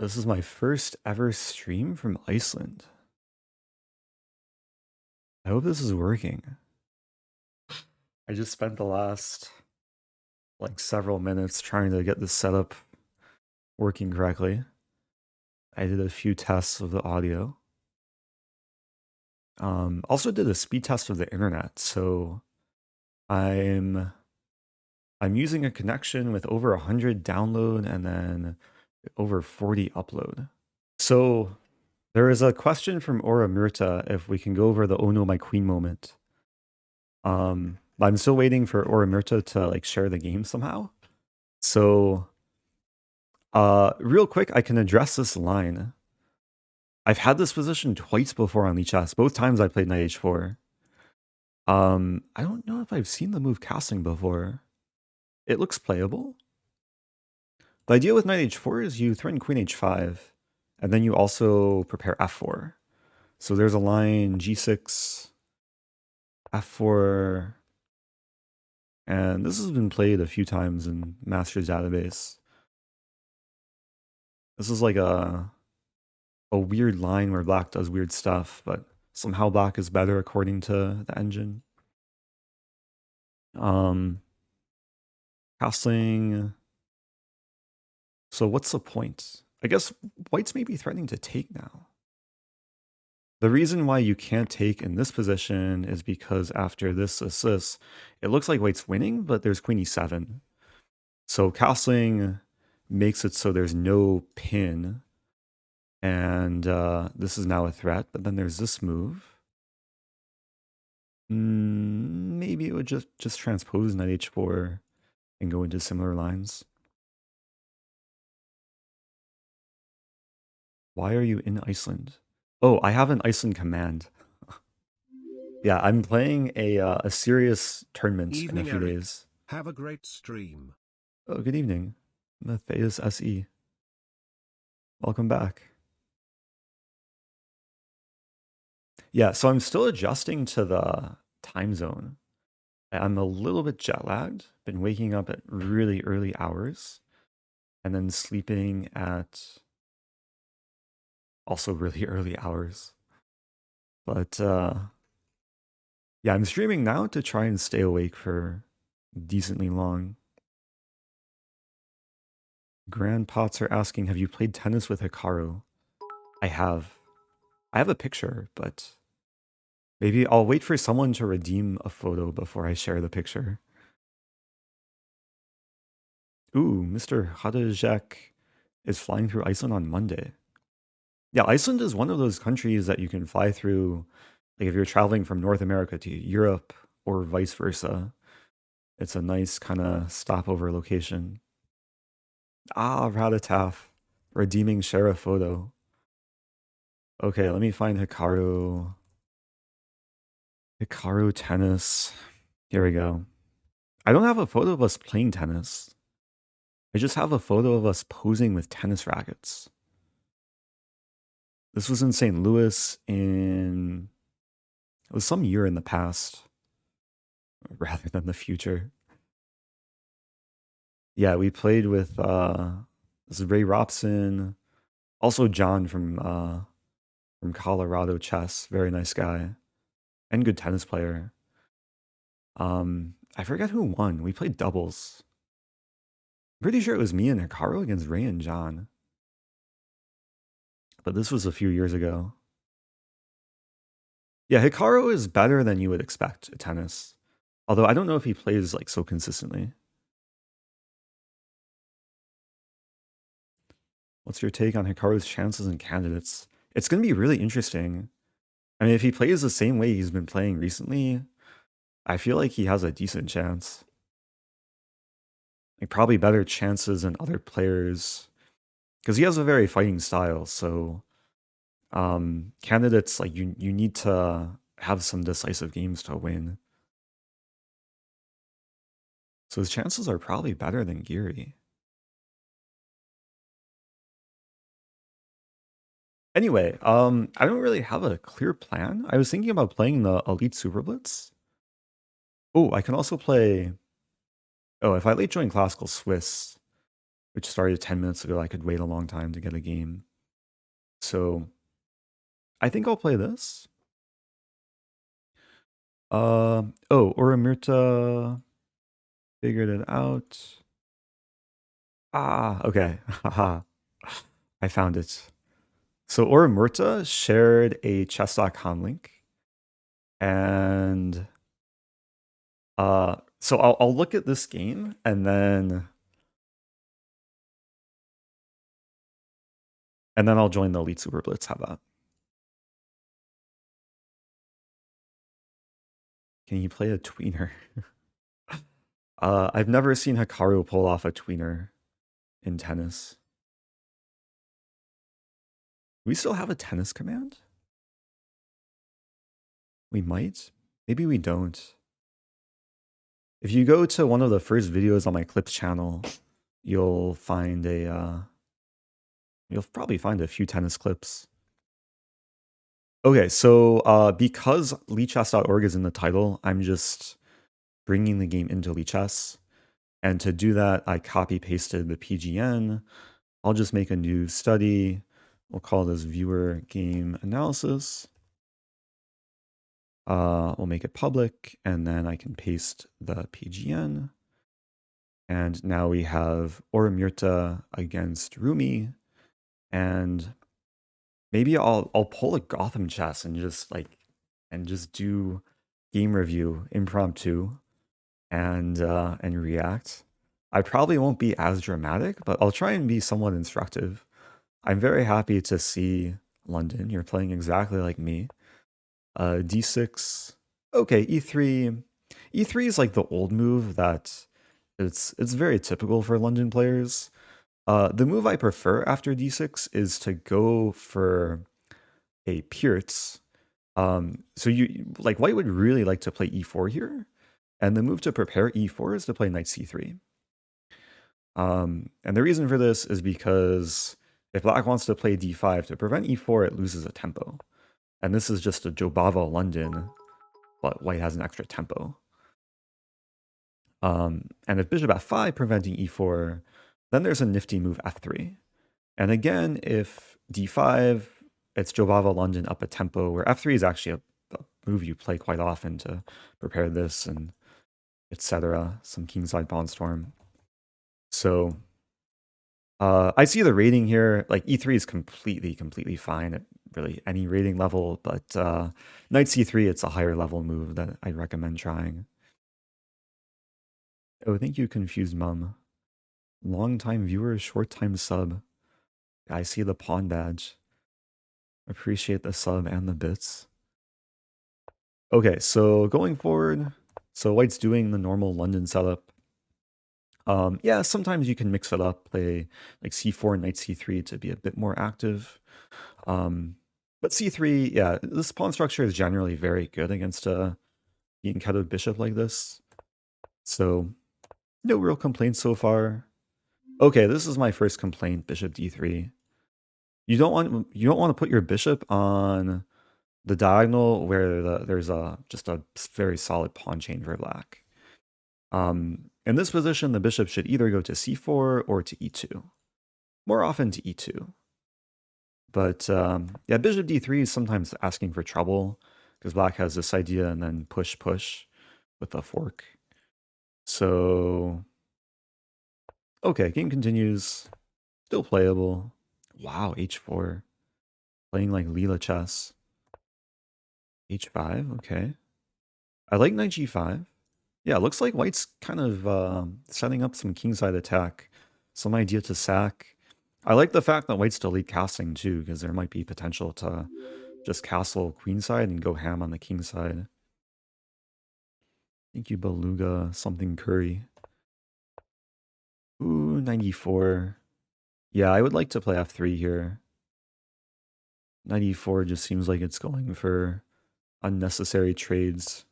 This is my first ever stream from Iceland. I hope this is working. I just spent the last several minutes trying to get this setup working correctly. I did a few tests of the audio. Also did a speed test of the internet, so I'm using a connection with over 100 download and then over 40 upload. So there is a question from Aura Murta if we can go over the "Oh no, my queen" moment. I'm still waiting for Aura Murta to share the game somehow. So real quick, I can address this line. I've had this position twice before on Lichess. Both times I played knight h4. I don't know if I've seen the move castling before. It looks playable. The idea with knight h4 is you threaten queen h5, and then you also prepare f4. So there's a line g6, f4, and this has been played a few times in Master's Database. This is like a weird line where black does weird stuff, but somehow black is better according to the engine. Castling. So what's the point? I guess white's maybe threatening to take now. The reason why you can't take in this position is because after this assist, it looks like white's winning, but there's queen e7. So castling makes it so there's no pin, and this is now a threat, but then there's this move. Maybe it would just transpose knight h4 and go into similar lines. Why are you in Iceland? Oh, I have an Iceland command. Yeah, I'm playing a serious tournament in a few days. Have a great stream. Oh, good evening. Matthias SE. Welcome back. Yeah, so I'm still adjusting to the time zone. I'm a little bit jet lagged. Been waking up at really early hours and then sleeping at also really early hours. But yeah, I'm streaming now to try and stay awake for decently long. Grand Pots are asking, have you played tennis with Hikaru? I have. I have a picture, but maybe I'll wait for someone to redeem a photo before I share the picture. Ooh, Mr. Hadajek is flying through Iceland on Monday. Yeah, Iceland is one of those countries that you can fly through, like if you're traveling from North America to Europe or vice versa. It's a nice kind of stopover location. Ah, Ratataf. Redeeming share a photo. Okay, let me find Hikaru. Hikaru tennis. Here we go. I don't have a photo of us playing tennis. I just have a photo of us posing with tennis rackets. This was in St. Louis it was some year in the past rather than the future. Yeah, we played with this is Ray Robson, also John from Colorado Chess, very nice guy and good tennis player. I forget who won. We played doubles. I'm pretty sure it was me and Hikaru against Ray and John. But this was a few years ago. Yeah, Hikaru is better than you would expect at tennis. Although I don't know if he plays so consistently. What's your take on Hikaru's chances and candidates? It's going to be really interesting. I mean, if he plays the same way he's been playing recently, I feel like he has a decent chance. Probably better chances than other players. Because he has a very fighting style, so candidates, you need to have some decisive games to win. So his chances are probably better than Geary. Anyway, I don't really have a clear plan. I was thinking about playing the Elite SuperBlitz. Oh, I can also play... Oh, if I late join Classical Swiss, which started 10 minutes ago. I could wait a long time to get a game. So I think I'll play this. Oh, Uramirta figured it out. Ah, okay. Haha. I found it. So Uramirta shared a chess.com link. And so I'll look at this game and then I'll join the Elite SuperBlitz. How about? Can you play a tweener? I've never seen Hikaru pull off a tweener in tennis. We still have a tennis command? We might. Maybe we don't. If you go to one of the first videos on my clips channel, you'll find you'll probably find a few tennis clips. Okay, so because LeeChess.org is in the title, I'm just bringing the game into LeeChess. And to do that, I copy pasted the PGN. I'll just make a new study. We'll call this viewer game analysis. We'll make it public, and then I can paste the PGN. And now we have Uramirta against Rumi. And maybe I'll pull a Gotham chess and just do game review impromptu and react. I probably won't be as dramatic, but I'll try and be somewhat instructive. I'm very happy to see London. You're playing exactly like me. D6. Okay, E3. E3 is like the old move that it's very typical for London players. The move I prefer after D6 is to go for a Pierce. So you like white would really like to play E4 here, and the move to prepare E4 is to play Knight C3. And the reason for this is because if black wants to play D5 to prevent E4, it loses a tempo. And this is just a Jobava London, but white has an extra tempo. And if bishop F5 preventing E4, then there's a nifty move F3. And again, if D5, it's Jobava London up a tempo, where F3 is actually a move you play quite often to prepare this and etc. Some kingside pawn storm. So I see the rating here. Like E3 is completely fine at really any rating level, but Knight C3, it's a higher level move that I recommend trying. Oh, thank you, Confused Mum. Long time viewer, short time sub. I see the pawn badge. Appreciate the sub and the bits. Okay, so going forward, so white's doing the normal London setup. Yeah, sometimes you can mix it up, play like C4 and Knight C3 to be a bit more active. But C3, yeah, this pawn structure is generally very good against a encoded bishop like this. So no real complaints so far. Okay, this is my first complaint, bishop D3. You don't want to put your bishop on the diagonal where there's just a very solid pawn chain for black. In this position, the bishop should either go to C4 or to E2. More often to E2. But yeah, bishop D3 is sometimes asking for trouble because black has this idea and then push with a fork. So, okay, game continues. Still playable. Wow, H4. Playing like Leela chess. H5, okay. I like Knight G5. Yeah, it looks like white's kind of setting up some kingside attack. Some idea to sack. I like the fact that white's still lead casting too, because there might be potential to just castle queenside and go ham on the king side. Thank you, Beluga, something curry. Ooh, 94. Yeah, I would like to play F3 here. 94 just seems like it's going for unnecessary trades.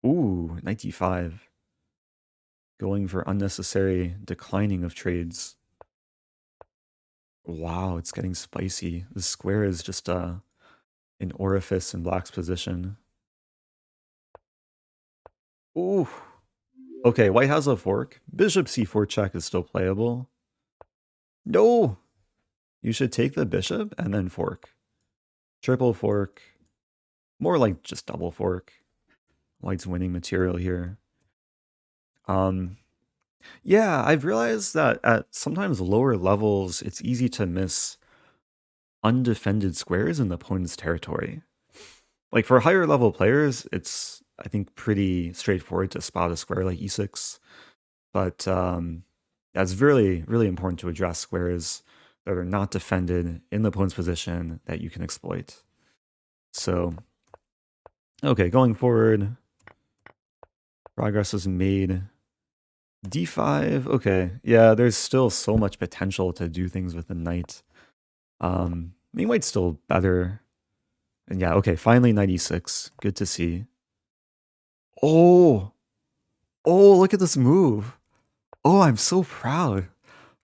Ooh, 95. Going for unnecessary declining of trades. Wow, it's getting spicy. The square is just an orifice in black's position. Ooh. Okay, white has a fork. Bishop c4 check is still playable. No! You should take the bishop and then fork. Triple fork. More like just double fork. White's winning material here. Yeah, I've realized that at sometimes lower levels, it's easy to miss undefended squares in the opponent's territory. Like for higher level players, it's I think pretty straightforward to spot a square like e6, but that's really really important to address squares that are not defended in the opponent's position that you can exploit. So, okay, going forward, progress is made. D5, okay, yeah, there's still so much potential to do things with the knight. I mean, white's still better. And yeah, okay, finally 96. Good to see. Oh, oh, look at this move. Oh, I'm so proud.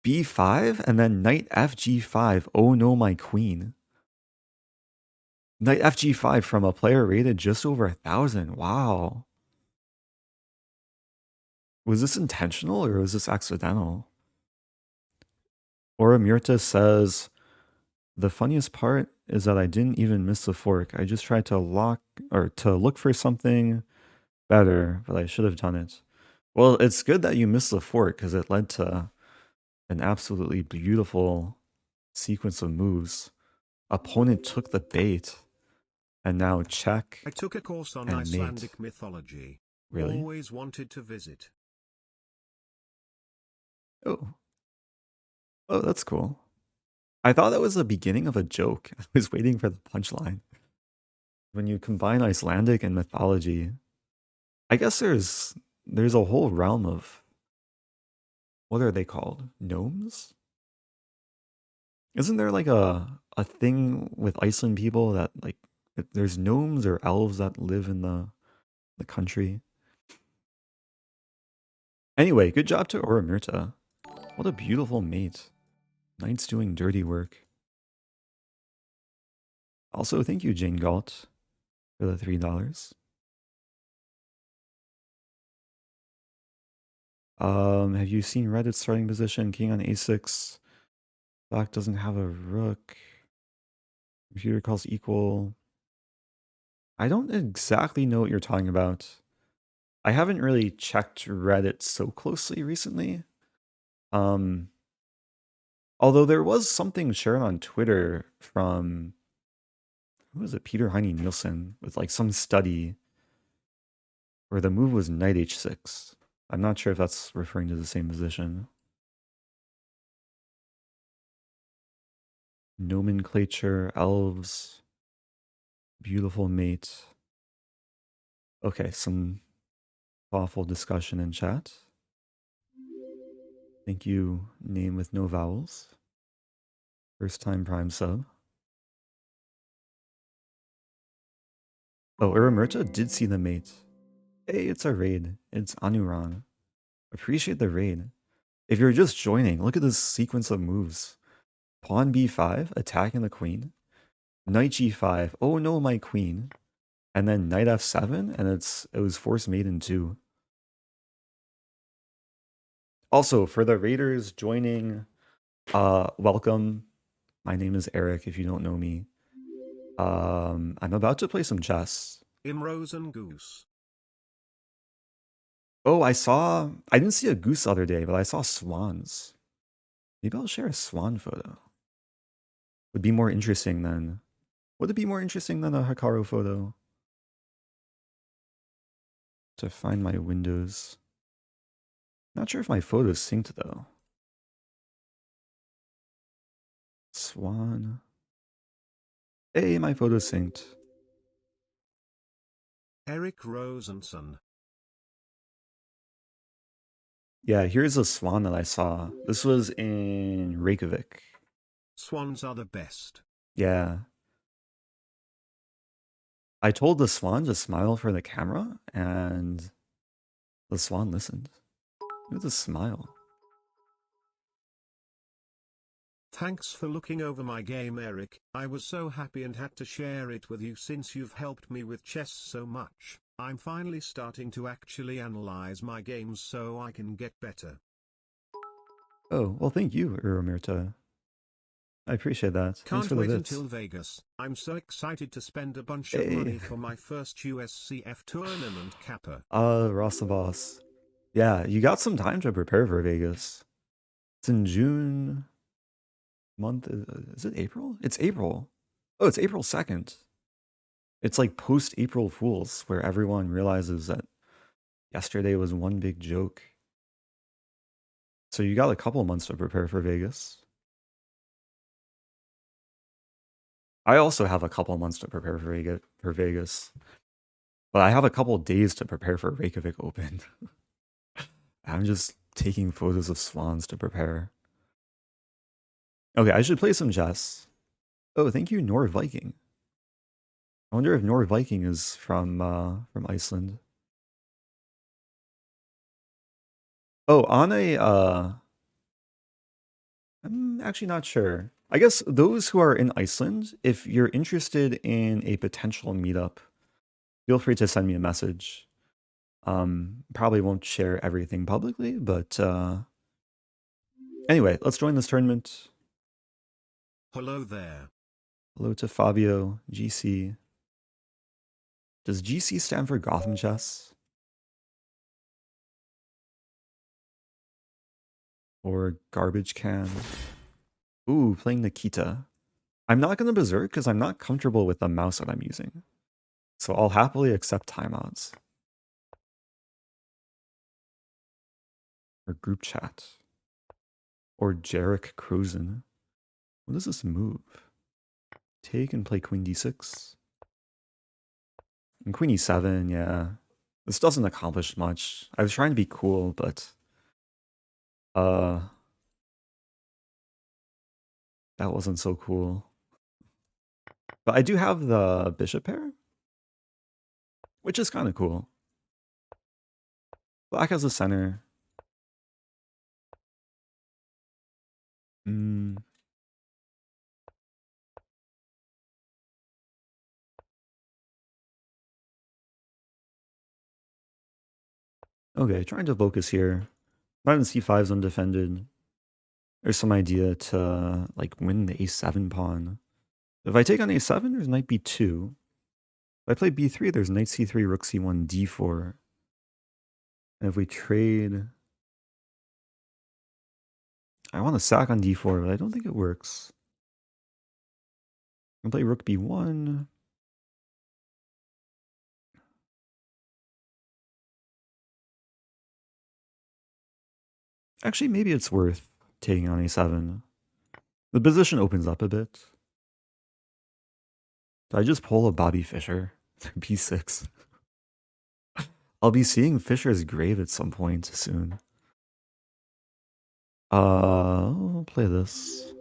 B5 and then knight FG5. Oh no, my queen. Knight FG5 from a player rated just over 1,000. Wow. Was this intentional or was this accidental? Ora Myrta says, the funniest part is that I didn't even miss the fork. I just tried to look for something better, but I should have done it. Well, it's good that you missed the fork because it led to an absolutely beautiful sequence of moves. Opponent took the bait, and now check I took a course on and mate. Icelandic mythology. Really? Always wanted to visit. Oh. Oh, that's cool. I thought that was the beginning of a joke. I was waiting for the punchline. When you combine Icelandic and mythology, I guess there's a whole realm of what are they called? Gnomes? Isn't there like a thing with Iceland people that like there's gnomes or elves that live in the country? Anyway, good job to Oramirta. What a beautiful mate. Knight's doing dirty work. Also, thank you, Jane Galt, for the $3. Have you seen Reddit's starting position? King on a6. Black doesn't have a rook. Computer calls equal. I don't exactly know what you're talking about. I haven't really checked Reddit so closely recently. Although there was something shared on Twitter from who was it? Peter Heine Nielsen with like some study where the move was knight h6. I'm not sure if that's referring to the same position. Nomenclature, elves, beautiful mate. Okay, some thoughtful discussion in chat. Thank you, name with no vowels. First time prime sub. Oh, Uramerta did see the mate. Hey, it's a raid. It's Anuran. Appreciate the raid. If you're just joining, look at this sequence of moves. Pawn b5, attacking the queen. Knight g5, oh no, my queen. And then knight f7, and it was force mate in 2. Also, for the raiders joining, welcome. My name is Eric, if you don't know me. I'm about to play some chess. In Rosen goose. Oh, I didn't see a goose the other day, but I saw swans. Maybe I'll share a swan photo. Would be more interesting than, would it be more interesting than a Hikaru photo? To find my windows. Not sure if my photo's synced though. Swan. Hey, my photo's synced. Eric Rosenson. Yeah, here's a swan that I saw. This was in Reykjavik. Swans are the best. Yeah. I told the swan to smile for the camera, and the swan listened. Look at the smile. Thanks for looking over my game, Eric. I was so happy and had to share it with you since you've helped me with chess so much. I'm finally starting to actually analyze my games so I can get better. Oh, well, thank you, Uromirta. I appreciate that. Thanks Can't for the wait bits. until Vegas. I'm so excited to spend a bunch of Hey, money for my first USCF tournament capper. Ross the Boss. Yeah, you got some time to prepare for Vegas. It's in June month. Is it April? It's April. Oh, it's April 2nd. It's like post April Fools, where everyone realizes that yesterday was one big joke. So you got a couple months to prepare for Vegas. I also have a couple months to prepare for Vegas, but I have a couple days to prepare for Reykjavik Open. I'm just taking photos of swans to prepare. Okay, I should play some chess. Oh, thank you, Nor Viking. I wonder if Nor Viking is from Iceland. Oh, on a I'm actually not sure. I guess those who are in Iceland, if you're interested in a potential meetup, feel free to send me a message. Probably won't share everything publicly, but anyway, let's join this tournament. Hello there. Hello to Fabio, GC. Does GC stand for Gotham Chess? Or Garbage Can? Ooh, playing Nikita. I'm not going to berserk because I'm not comfortable with the mouse that I'm using. So I'll happily accept timeouts. Or group chat. Or Jarek Rosen. What does this move? Take and play Queen D6. And Queen E7, yeah. This doesn't accomplish much. I was trying to be cool, but uh that wasn't so cool. But I do have the bishop pair, which is kind of cool. Black has a center. Mm, okay, trying to focus here. Knight in C5 is undefended. There's some idea to like win the A7 pawn. If I take on A7, there's knight B2. If I play B3, there's knight C3, rook C1, D4. And if we trade, I want to sack on D4, but I don't think it works. I can play rook B1. Actually, maybe it's worth taking on A7. The position opens up a bit. Did I just pull a Bobby Fischer? B6. I'll be seeing Fischer's grave at some point soon. I'll play this.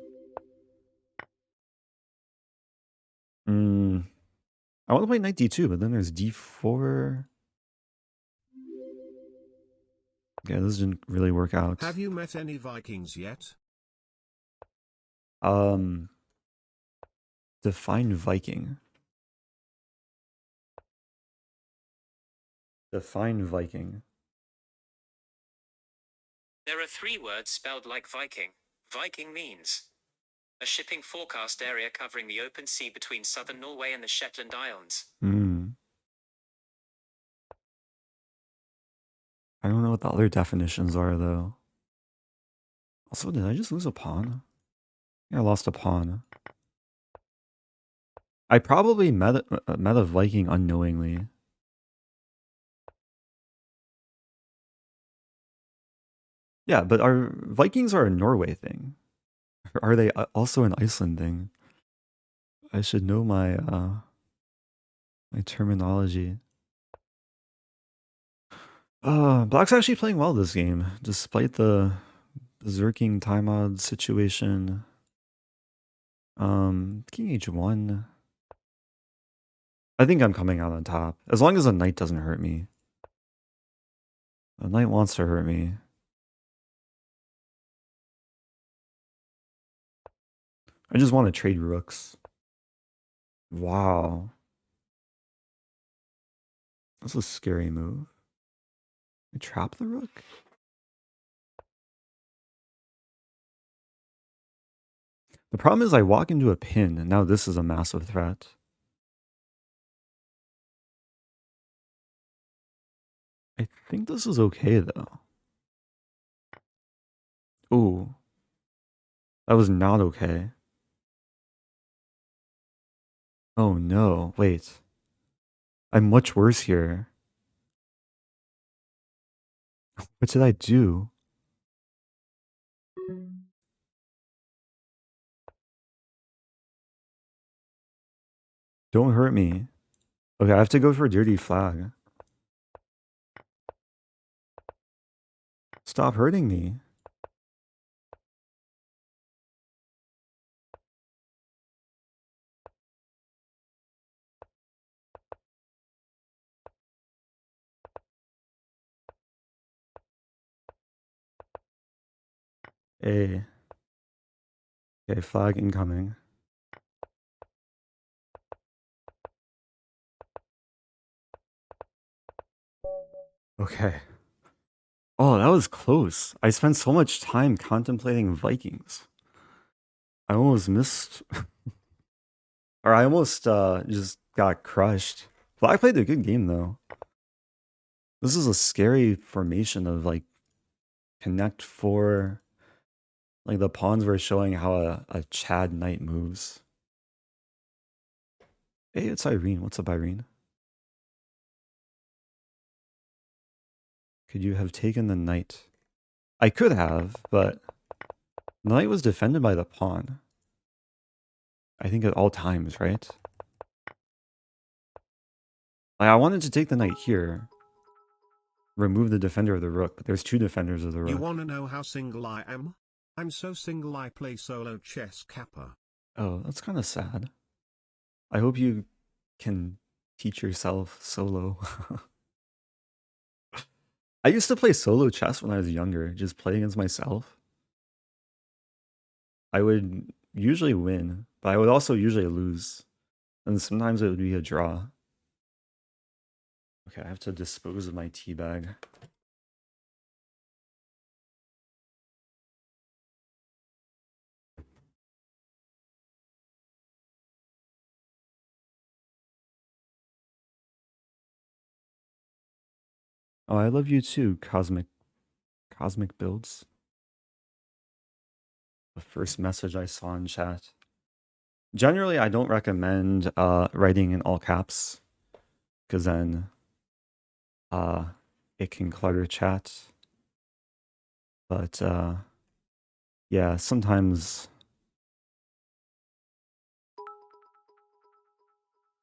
I want to play knight D2, but then there's D4. Yeah, this didn't really work out. Have you met any Vikings yet? Define Viking. Define Viking. There are 3 words spelled like Viking. Viking means a shipping forecast area covering the open sea between southern Norway and the Shetland Islands. I don't know what the other definitions are, though. Also, did I just lose a pawn? Yeah, I lost a pawn. I probably met a Viking unknowingly. Yeah, but are Vikings are a Norway thing? Or are they also an Iceland thing? I should know my terminology. Black's actually playing well this game, despite the berserking time mod situation. King H1. I think I'm coming out on top. As long as the knight doesn't hurt me. The knight wants to hurt me. I just want to trade rooks. Wow. That's a scary move. I trap the rook? The problem is I walk into a pin, and now this is a massive threat. I think this is okay, though. Ooh. That was not okay. Oh no, wait. I'm much worse here. What did I do? Don't hurt me. Okay, I have to go for dirty flag. Stop hurting me. A. Okay, flag incoming. Okay. Oh, that was close. I spent so much time contemplating Vikings. I almost missed, or I almost just got crushed. Black played a good game though. This is a scary formation of like connect four. Like the pawns were showing how a Chad knight moves. Hey, it's Irene. What's up, Irene? Could you have taken the knight? I could have, but the knight was defended by the pawn. I think at all times, right? Like, I wanted to take the knight here, remove the defender of the rook, but there's two defenders of the You rook. wanna know how single I am? I'm so single I play solo chess kappa. Oh, that's kind of sad. I hope you can teach yourself solo. I used to play solo chess when I was younger, just play against myself. I would usually win, but I would also usually lose. And sometimes it would be a draw. Okay, I have to dispose of my tea bag. Oh, I love you too, Cosmic Builds. The first message I saw in chat. Generally, I don't recommend writing in all caps, because then it can clutter chat. But yeah, sometimes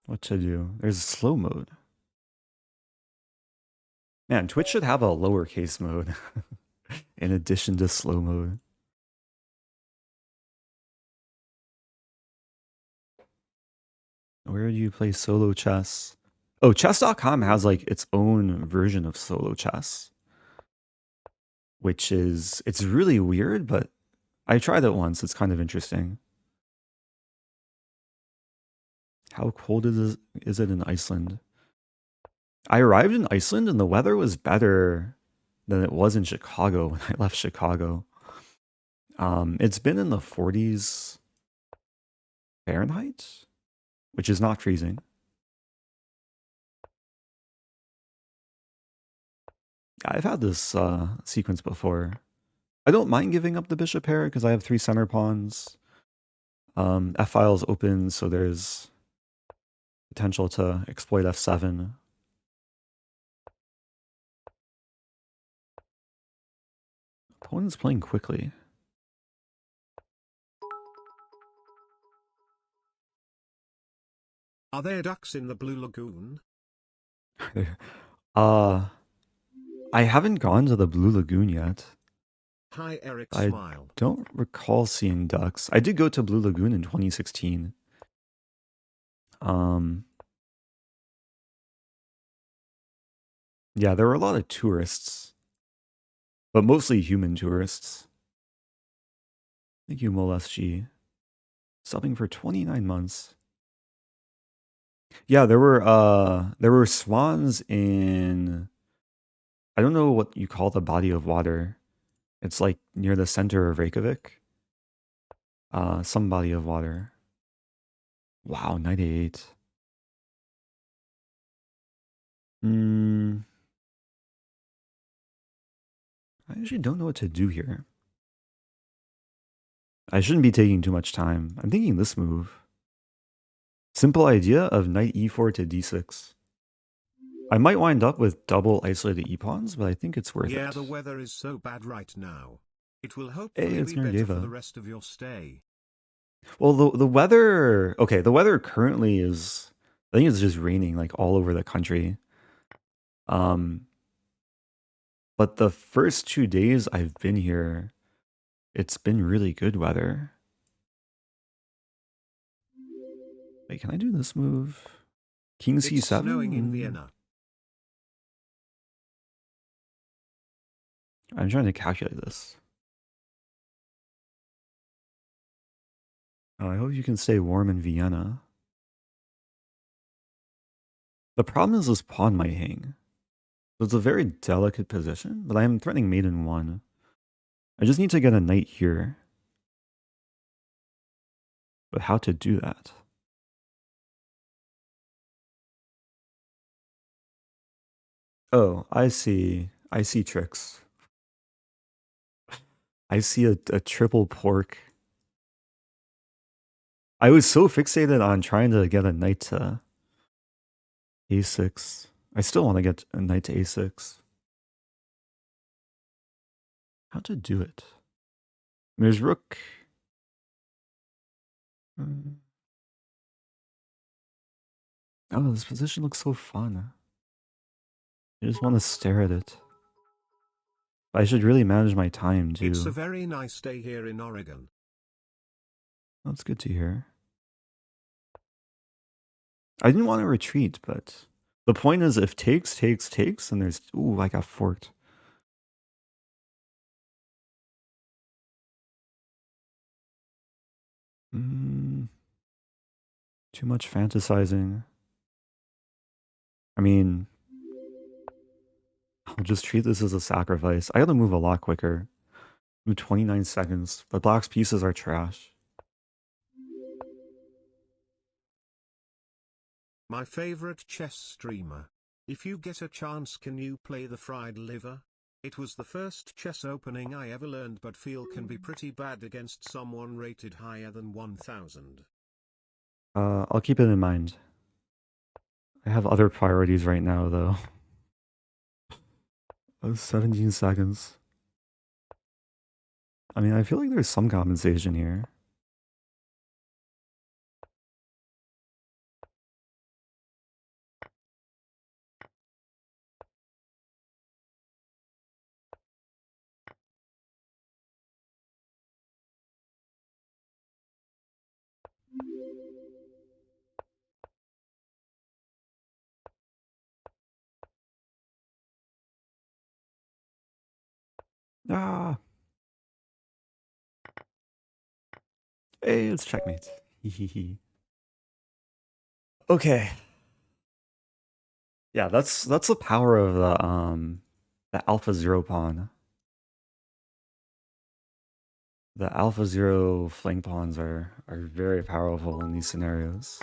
what to do? There's slow mode. Man, Twitch should have a lowercase mode in addition to slow mode. Where do you play solo chess? Oh, chess.com has like its own version of solo chess, which is, it's really weird, but I tried it once. It's kind of interesting. How cold is it in Iceland? I arrived in Iceland and the weather was better than it was in Chicago when I left Chicago. It's been in the 40s Fahrenheit, which is not freezing. I've had this sequence before. I don't mind giving up the bishop pair because I have 3 center pawns. F-file is open, so there's potential to exploit f7. Opponent's playing quickly. Are there ducks in the Blue Lagoon? I haven't gone to the Blue Lagoon yet. Hi Eric I Smile. don't recall seeing ducks. I did go to Blue Lagoon in 2016. Yeah, there were a lot of tourists, but mostly human tourists. Thank you, MolSG. Subbing for 29 months. Yeah, there were swans in, I don't know what you call the body of water. It's like near the center of Reykjavik. some body of water. Wow, 98. I actually don't know what to do here. I shouldn't be taking too much time. I'm thinking this move. Simple idea of knight e4 to d6. I might wind up with double isolated e-pawns, but I think it's worth Yeah, it. the weather is so bad right now. It will Hey, hopefully it's be better for the Nurjeva. rest of your stay. Well, the weather... Okay, the weather currently is... I think it's just raining like all over the country. But the first 2 days I've been here, it's been really good weather. Wait, can I do this move? King It's snowing in c7? Vienna. I'm trying to calculate this. I hope you can stay warm in Vienna. The problem is this pawn might hang. So it's a very delicate position, but I am threatening mate in 1. I just need to get a knight here. But how to do that? Oh, I see. I see tricks. I see a triple pork. I was so fixated on trying to get a knight to a6. I still want to get a knight to a6. How to do it? There's rook. Oh, this position looks so fun. I just want to stare at it. I should really manage my time too. It's a very nice day here in Oregon. That's good to hear. I didn't want to retreat, but the point is if takes, and there's... Ooh, I got forked. Too much fantasizing. I mean, I'll just treat this as a sacrifice. I gotta move a lot quicker. Move 29 seconds. The black's pieces are trash. My favorite chess streamer. If you get a chance, can you play the fried liver? It was the first chess opening I ever learned, but feel can be pretty bad against someone rated higher than 1000. I'll keep it in mind. I have other priorities right now, though. 17 seconds. I mean, I feel like there's some compensation here. Ah. Hey, it's checkmate. Okay. Yeah, that's the power of the alpha 0 pawn. The alpha 0 flank pawns are very powerful in these scenarios.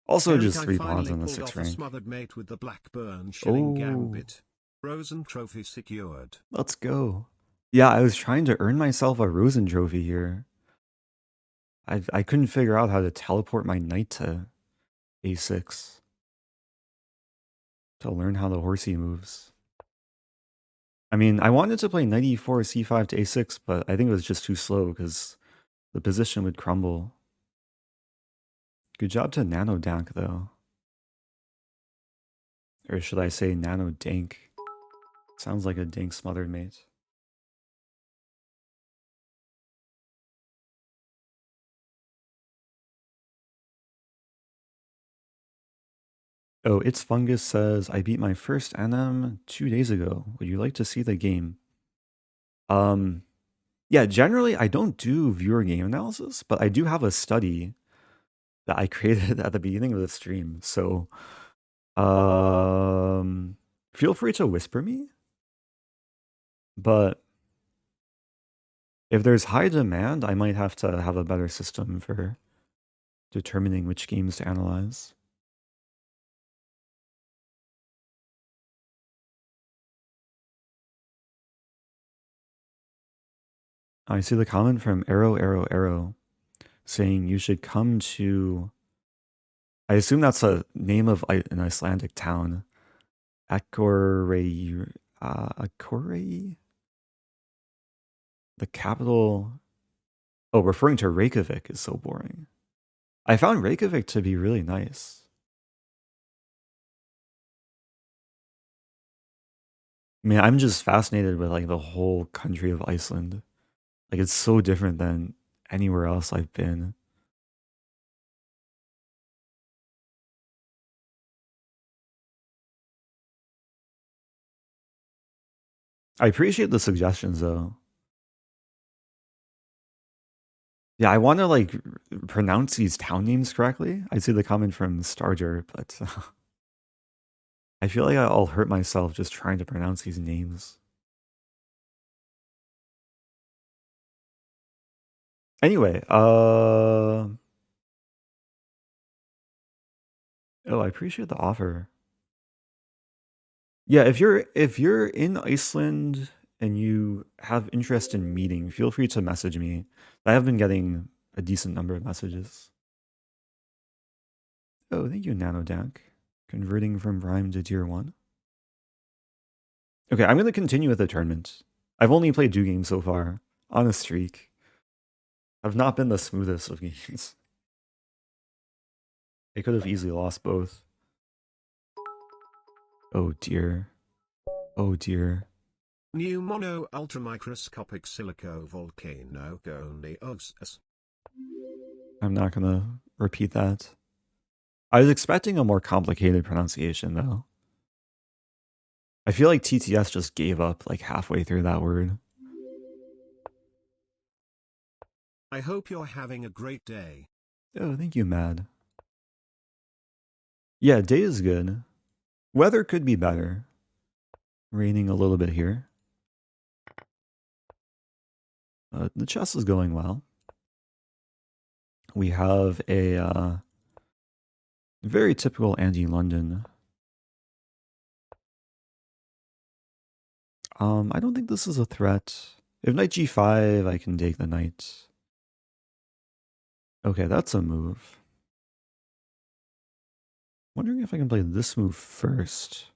Also, Eric, just I 3 finally pawns on the pulled 6th off a rank. smothered mate with the Blackburn Shilling Oh, Gambit. Rosen trophy secured. let's go. Yeah, I was trying to earn myself a Rosen trophy here. I couldn't figure out how to teleport my knight to a6 to learn how the Horsey moves. I mean, I wanted to play knight e4, c5 to a6, but I think it was just too slow because the position would crumble. Good job to Nano Dank, though. Or should I say Nano Dank? Sounds like a dank smothered mate. Oh, It's Fungus says, I beat my first NM 2 days ago. Would you like to see the game? Yeah, generally I don't do viewer game analysis, but I do have a study that I created at the beginning of the stream. So, feel free to whisper me. But If there's high demand, I might have to have a better system for determining which games to analyze. I see the comment from Arrow saying you should come to. I assume that's a name of an Icelandic town. Akureyri. Akureyri? The capital. Oh, referring to Reykjavik is so boring. I found Reykjavik to be really nice. I mean, I'm just fascinated with like the whole country of Iceland. Like it's so different than anywhere else I've been. I appreciate the suggestions though. Yeah, I want to like pronounce these town names correctly. I see the comment from Starger, but I feel like I'll hurt myself just trying to pronounce these names. Anyway, oh, I appreciate the offer. Yeah, if you're in Iceland and you have interest in meeting, feel free to message me. I have been getting a decent number of messages. Oh, thank you, NanoDank. Converting from Prime to Tier 1. Okay, I'm going to continue with the tournament. I've only played 2 games so far, on a streak. I've not been the smoothest of games. I could have easily lost both. Oh dear. Oh dear. New mono ultramicroscopic silico volcano only us. I'm not going to repeat that. I was expecting a more complicated pronunciation, though. I feel like TTS just gave up like halfway through that word. I hope you're having a great day. Oh, thank you, Mad. Yeah, day is good. Weather could be better. Raining a little bit here. The chess is going well. We have a very typical Andy London. I don't think this is a threat. If knight g5, I can take the knight. Okay, that's a move. Wondering if I can play this move first.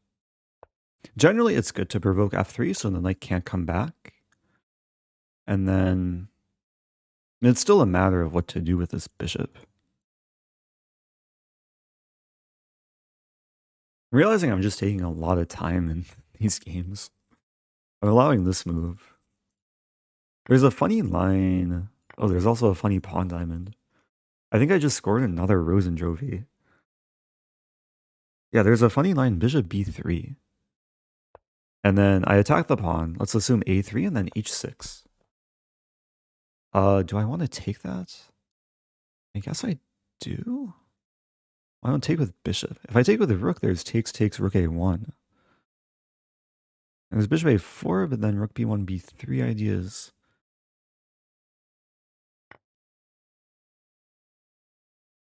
Generally, it's good to provoke f3 so the knight can't come back. And then it's still a matter of what to do with this bishop. Realizing I'm just taking a lot of time in these games. I'm allowing this move. There's a funny line. Oh, there's also a funny pawn diamond. I think I just scored another Rosen trophy. Yeah, there's a funny line, bishop b3. And then I attack the pawn. Let's assume a3 and then h6. Do I want to take that? I guess I do. I don't take with bishop. If I take with the rook, there's takes, rook a1. And there's bishop a4, but then rook b1, b3 ideas.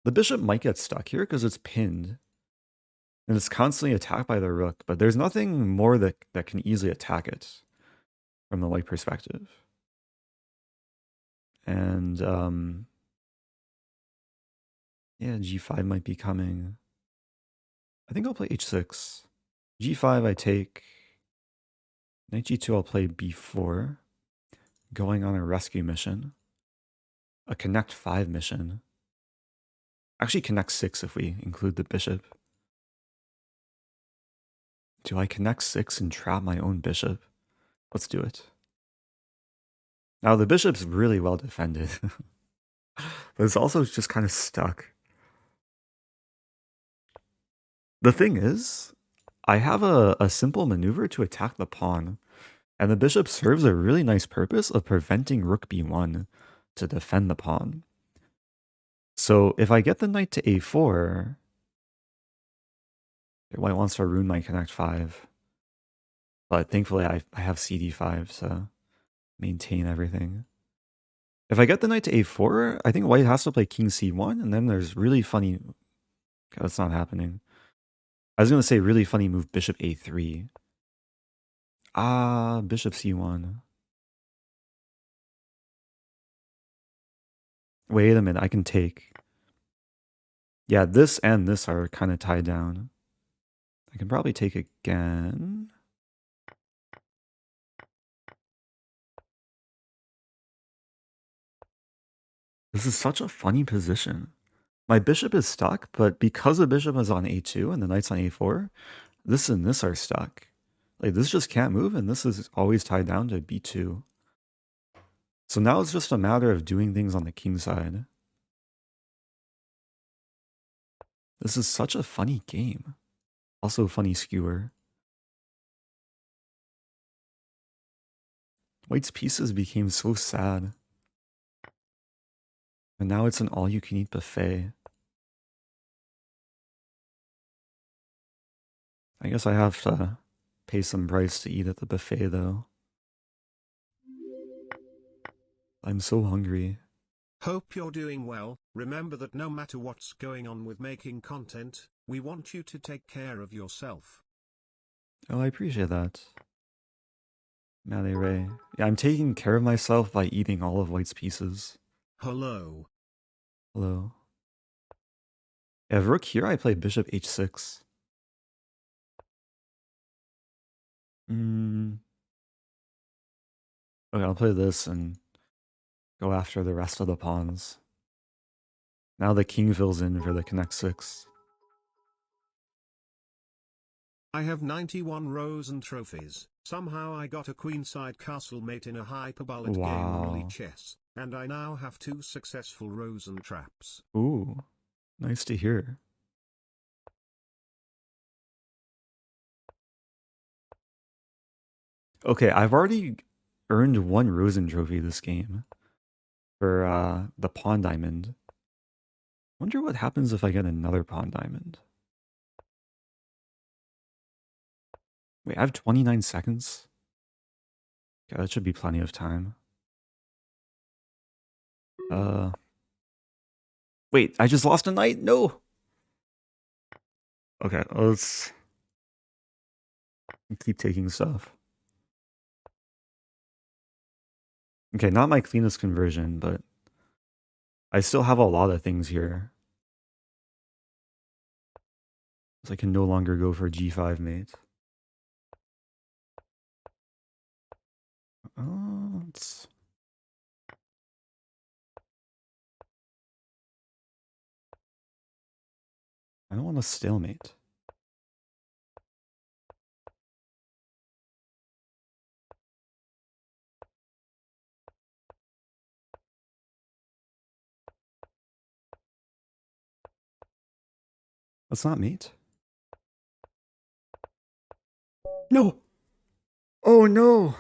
The bishop might get stuck here because it's pinned. And it's constantly attacked by the rook, but there's nothing more that can easily attack it from the white perspective. And yeah, g5 might be coming. I think I'll play h6. g5 I take. Knight g2 I'll play b4. Going on a rescue mission. A connect 5 mission. Actually connect 6 if we include the bishop. Do I connect 6 and trap my own bishop? Let's do it. Now the bishop's really well defended. But it's also just kind of stuck. The thing is, I have a simple maneuver to attack the pawn, and the bishop serves a really nice purpose of preventing rook b1 to defend the pawn. So if I get the knight to a4, white wants to ruin my connect 5. But thankfully I have cd5 to maintain everything. If I get the knight to a4, I think white has to play king c1, and then there's really funny... Okay, that's not happening. I was going to say really funny move bishop a3. Ah, bishop c1. Wait a minute, I can take. Yeah, this and this are kind of tied down. I can probably take again. This is such a funny position. My bishop is stuck, but because the bishop is on a2 and the knight's on a4, this and this are stuck. Like, this just can't move, and this is always tied down to b2. So now it's just a matter of doing things on the king side. This is such a funny game. Also funny skewer. White's pieces became so sad. And now it's an all-you-can-eat buffet. I guess I have to pay some price to eat at the buffet, though. I'm so hungry. Hope you're doing well. Remember that no matter what's going on with making content, we want you to take care of yourself. Oh, I appreciate that. Mally Ray. Yeah, I'm taking care of myself by eating all of White's pieces. Hello. Hello. Yeah, if rook here, I play bishop h6. Okay, I'll play this and go after the rest of the pawns. Now the king fills in for the connect 6. I have 91 Rosen trophies. Somehow I got a queenside castlemate in a hyperbolic game on Elite Wow. Chess, and I now have 2 successful Rosen traps. Ooh, nice to hear. Okay, I've already earned 1 Rosen trophy this game for the pawn diamond. Wonder what happens if I get another pawn diamond. Wait, I have 29 seconds? Yeah, that should be plenty of time. Wait, I just lost a knight? No! Okay, let's keep taking stuff. Okay, not my cleanest conversion, but I still have a lot of things here. So I can no longer go for g5 mate. It's... I don't want a stalemate. That's not mate. No! Oh no!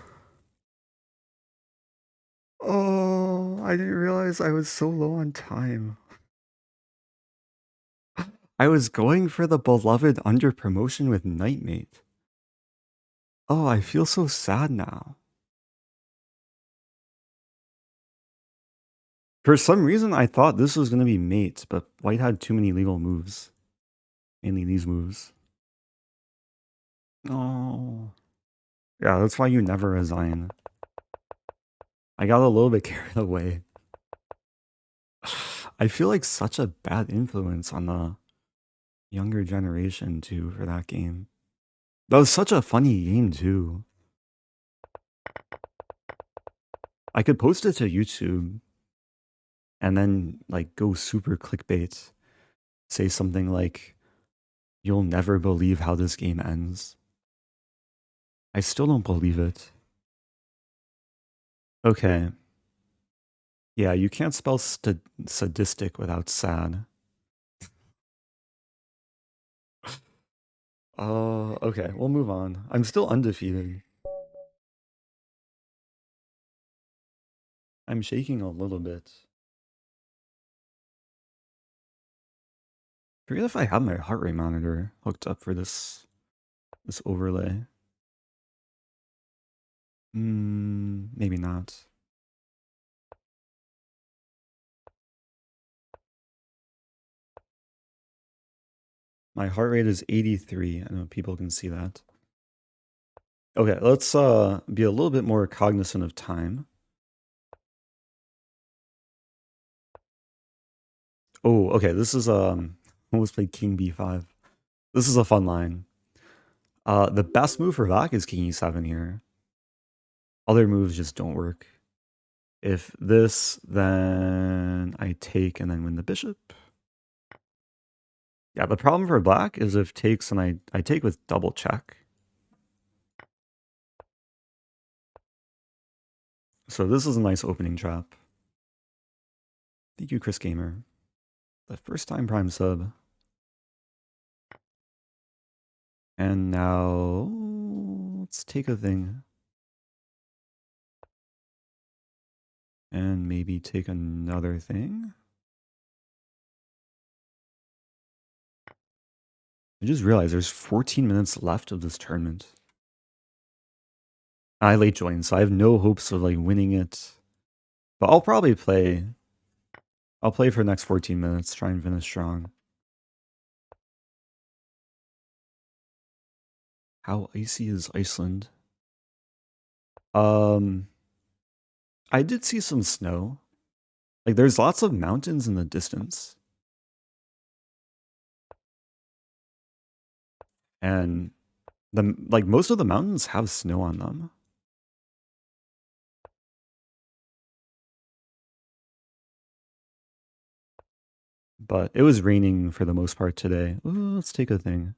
Oh, I didn't realize I was so low on time. I was going for the beloved under promotion with Knightmate. Oh, I feel so sad now. For some reason, I thought this was going to be mate, but white had too many legal moves. Mainly these moves. Oh. Yeah, that's why you never resign. I got a little bit carried away. I feel like such a bad influence on the younger generation, too, for that game. That was such a funny game, too. I could post it to YouTube and then, like, go super clickbait. Say something like, "You'll never believe how this game ends." I still don't believe it. Okay. Yeah, you can't spell sadistic without sad. Oh, okay, we'll move on. I'm still undefeated. I'm shaking a little bit. Forget if I have my heart rate monitor hooked up for this overlay. Maybe not. My heart rate is 83. I know people can see that. Okay, let's be a little bit more cognizant of time. Oh, okay, this is almost played King B5. This is a fun line. The best move for black is King E7 here. Other moves just don't work. If this, then I take and then win the bishop. Yeah, the problem for black is if takes and I take with double check. So this is a nice opening trap. Thank you, Chris Gamer. The first time Prime sub. And now let's take a thing. And maybe take another thing. I just realized there's 14 minutes left of this tournament. I late joined, so I have no hopes of like winning it. But I'll probably play. I'll play for the next 14 minutes, try and finish strong. How icy is Iceland? I did see some snow. Like there's lots of mountains in the distance. And most of the mountains have snow on them. But it was raining for the most part today. Ooh, let's take a thing.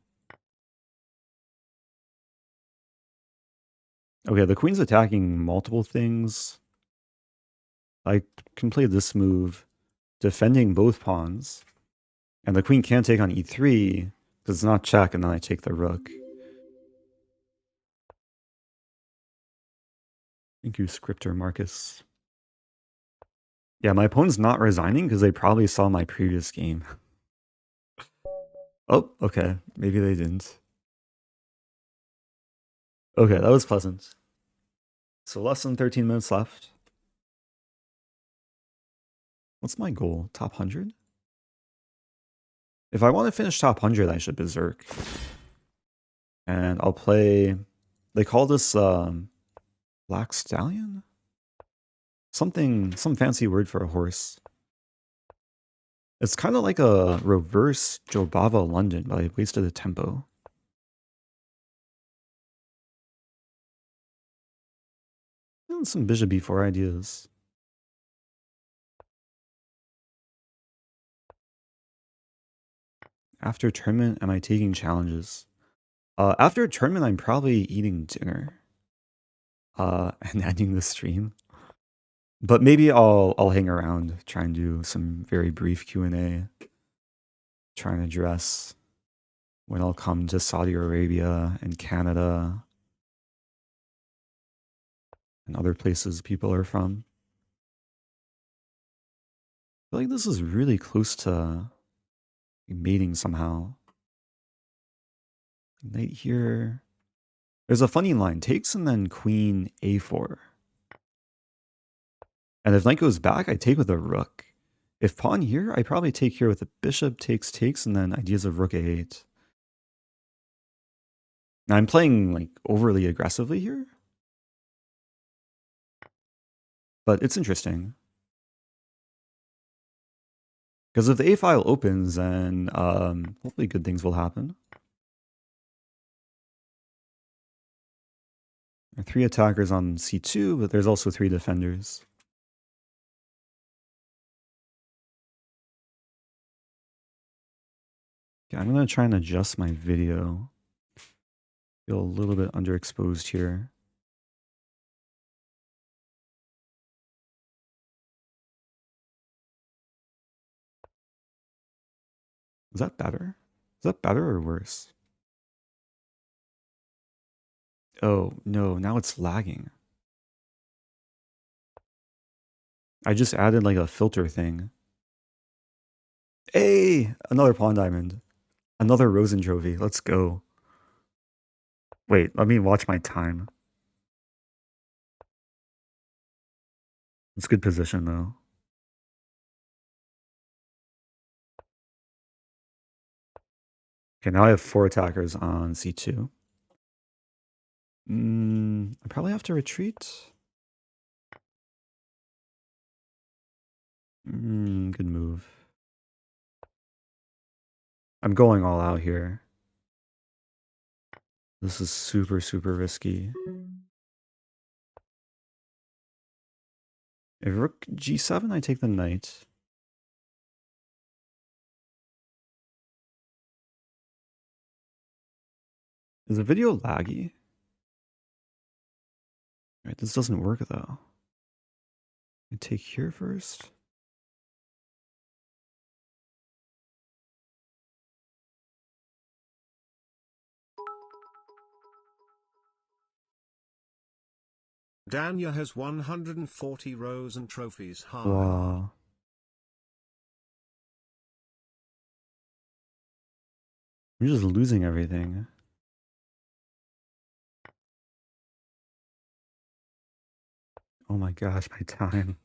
Okay, the queen's attacking multiple things. I can play this move, defending both pawns. And the queen can't take on e3, because it's not check, and then I take the rook. Thank you, Scripter Marcus. Yeah, my opponent's not resigning because they probably saw my previous game. Oh, okay. Maybe they didn't. Okay, that was pleasant. So less than 13 minutes left. What's my goal? Top 100? If I want to finish top 100, I should berserk. And I'll play... They call this Black Stallion? Some fancy word for a horse. It's kind of like a reverse Jobava London, but I wasted a tempo. And some bishop b4 ideas. After tournament, am I taking challenges? After a tournament, I'm probably eating dinner. And ending the stream. But maybe I'll hang around, try and do some very brief Q&A. Try and address when I'll come to Saudi Arabia and Canada and other places people are from. I feel like this is really close to mating somehow. Knight here. There's a funny line. Takes and then queen a4. And if knight goes back, I take with a rook. If pawn here, I probably take here with a bishop, takes, and then ideas of rook a8. Now I'm playing like overly aggressively here. But it's interesting. Because if the A file opens, then hopefully good things will happen. There are 3 attackers on C2, but there's also 3 defenders. Okay, I'm going to try and adjust my video. Feel a little bit underexposed here. Is that better? Is that better or worse? Oh, no, now it's lagging. I just added like a filter thing. Hey, another pawn diamond. Another Rosen trophy. Let's go. Wait, let me watch my time. It's good position though. Okay, now I have 4 attackers on C2. I probably have to retreat. Good move. I'm going all out here. This is super, super risky. If rook G7, I take the knight. Is the video laggy? Alright, this doesn't work though. I take here first. Danya has 140 Rosen trophies high. Wow. I'm just losing everything. Oh my gosh, my time.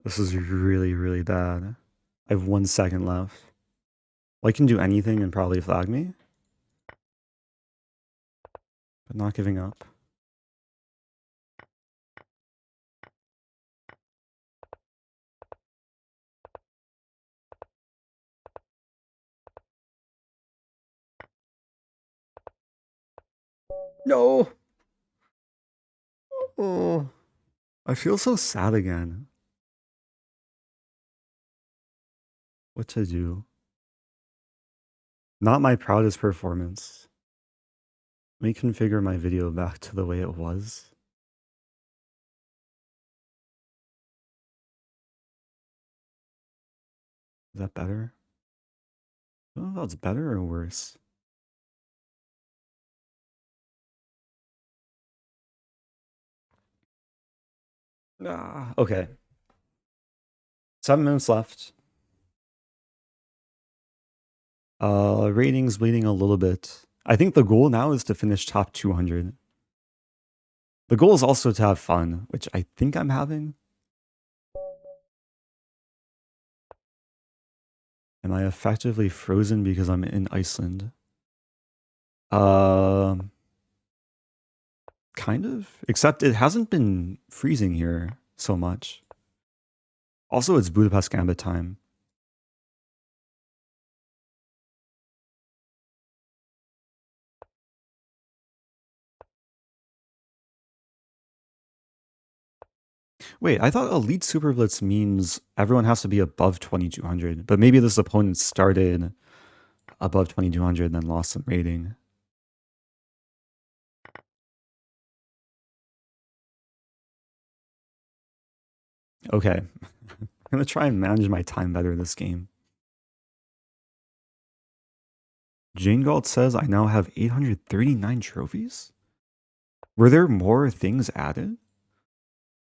This is really, really bad. I have 1 second left. Well, I can do anything and probably flag me. But not giving up. No! Oh, I feel so sad again. What to do? Not my proudest performance. Let me configure my video back to the way it was. Is that better? I don't know if that's better or worse. Okay. 7 minutes left. Ratings bleeding a little bit. I think the goal now is to finish top 200. The goal is also to have fun, which I think I'm having. Am I effectively frozen because I'm in Iceland? Kind of. Except it hasn't been freezing here so much. Also, it's Budapest Gambit time. Wait, I thought Elite SuperBlitz means everyone has to be above 2200, but maybe this opponent started above 2200 and then lost some rating. Okay, I'm gonna try and manage my time better this game. Jane Galt says I now have 839 trophies? Were there more things added?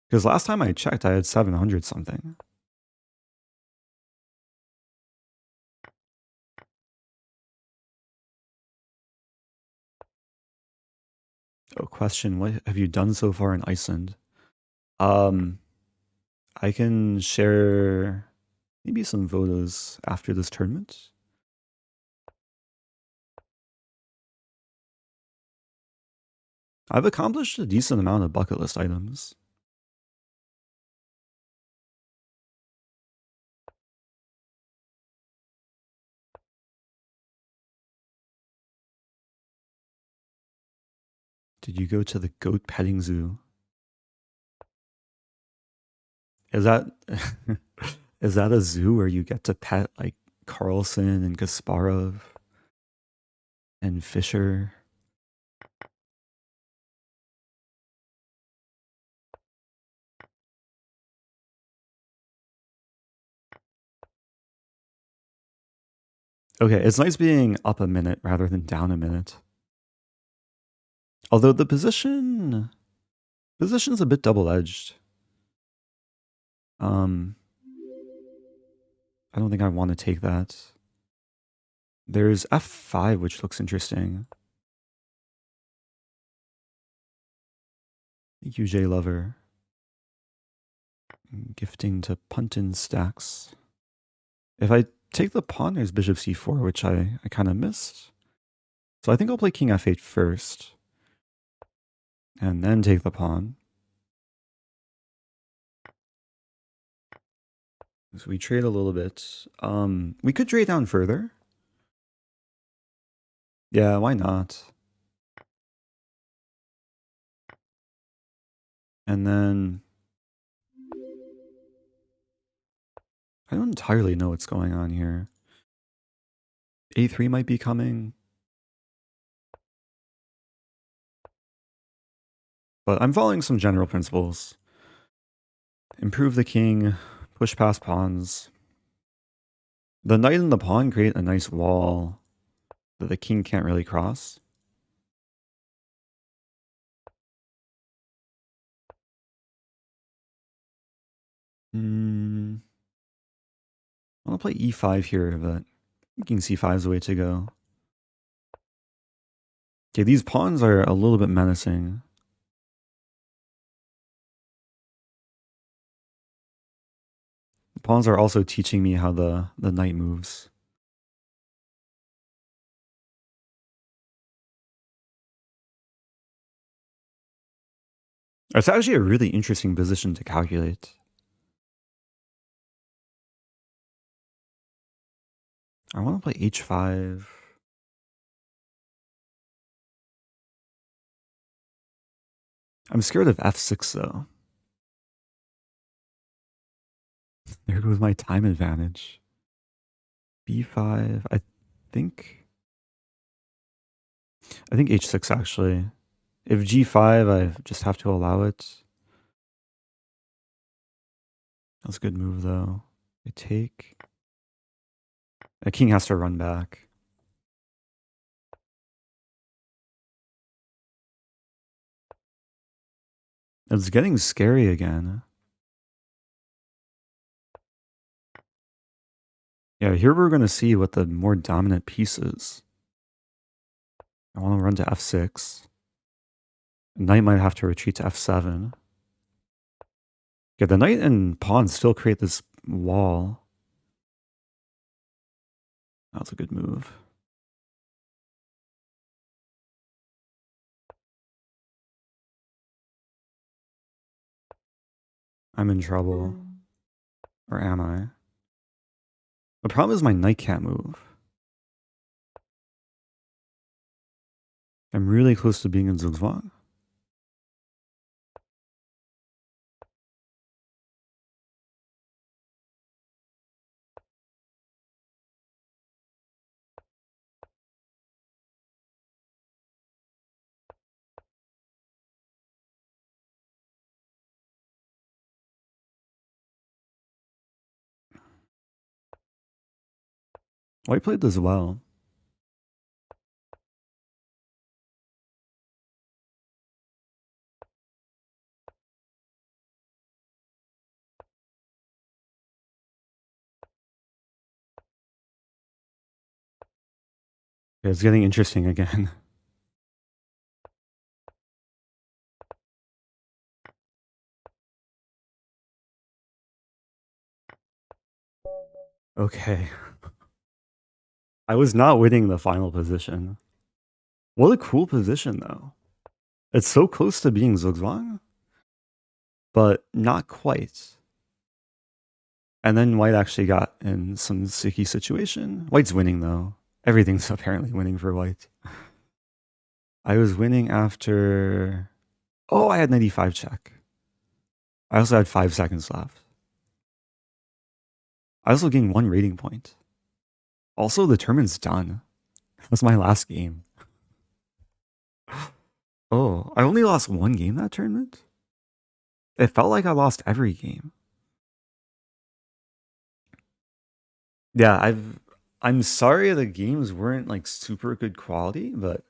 Because last time I checked, I had 700 something. Oh, question, what have you done so far in Iceland? I can share maybe some photos after this tournament. I've accomplished a decent amount of bucket list items. Did you go to the goat petting zoo? Is that is that a zoo where you get to pet like Carlson and Kasparov and Fisher? Okay, it's nice being up a minute rather than down a minute. Although the position's a bit double-edged. I don't think I want to take that. There's f5, which looks interesting. Thank you, J Lover. Gifting to Puntin stacks. If I take the pawn, there's bishop c4, which I kind of missed. So I think I'll play king f8 first. And then take the pawn. So we trade a little bit. We could trade down further. Yeah, why not? And then I don't entirely know what's going on here. A3 might be coming. But I'm following some general principles. Improve the king, push past pawns. The knight and the pawn create a nice wall that the king can't really cross. I want to play e5 here, but king c5 is the way to go. Okay, these pawns are a little bit menacing. The pawns are also teaching me how the knight moves. It's actually a really interesting position to calculate. I want to play h5. I'm scared of f6 though. There goes my time advantage. b5, I think h6 actually. If g5, I just have to allow it. That's a good move though. I take. The king has to run back. It's getting scary again. Yeah, here we're going to see what the more dominant piece is. I want to run to f6. Knight might have to retreat to f7. Yeah, the knight and pawn still create this wall. That's a good move. I'm in trouble. Or am I? The problem is my knight can't move. I'm really close to being in Zugzwang. White played this well. It's getting interesting again. Okay. I was not winning the final position. What a cool position, though. It's so close to being Zugzwang, but not quite. And then White actually got in some sticky situation. White's winning, though. Everything's apparently winning for White. I was winning after... Oh, I had 95 check. I also had 5 seconds left. I also gained 1 rating point. Also, the tournament's done. That's my last game. Oh, I only lost 1 game that tournament? It felt like I lost every game. Yeah, I'm sorry the games weren't like super good quality, but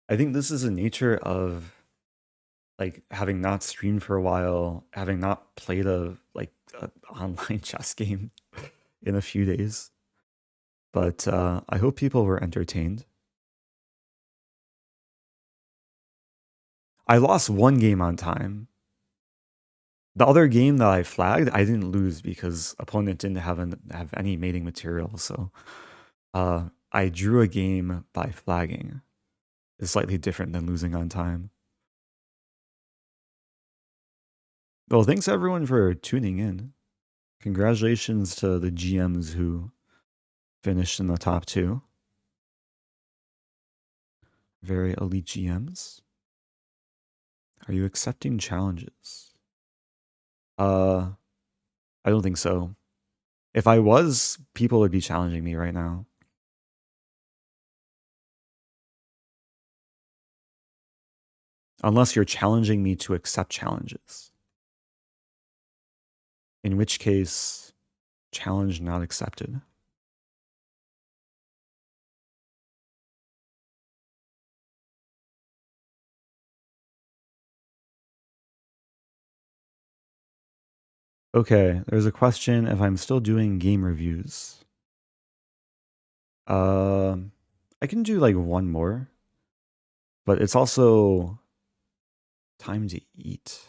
I think this is the nature of like having not streamed for a while, having not played a online chess game in a few days. But I hope people were entertained. I lost one game on time. The other game that I flagged, I didn't lose because opponent didn't have any mating material. So I drew a game by flagging. It's slightly different than losing on time. Well, thanks everyone for tuning in. Congratulations to the GMs who finished in the top 2. Very elite GMs. Are you accepting challenges? I don't think so. If I was, people would be challenging me right now. Unless you're challenging me to accept challenges. In which case, challenge not accepted. Okay, there's a question if I'm still doing game reviews. I can do like one more, but it's also time to eat.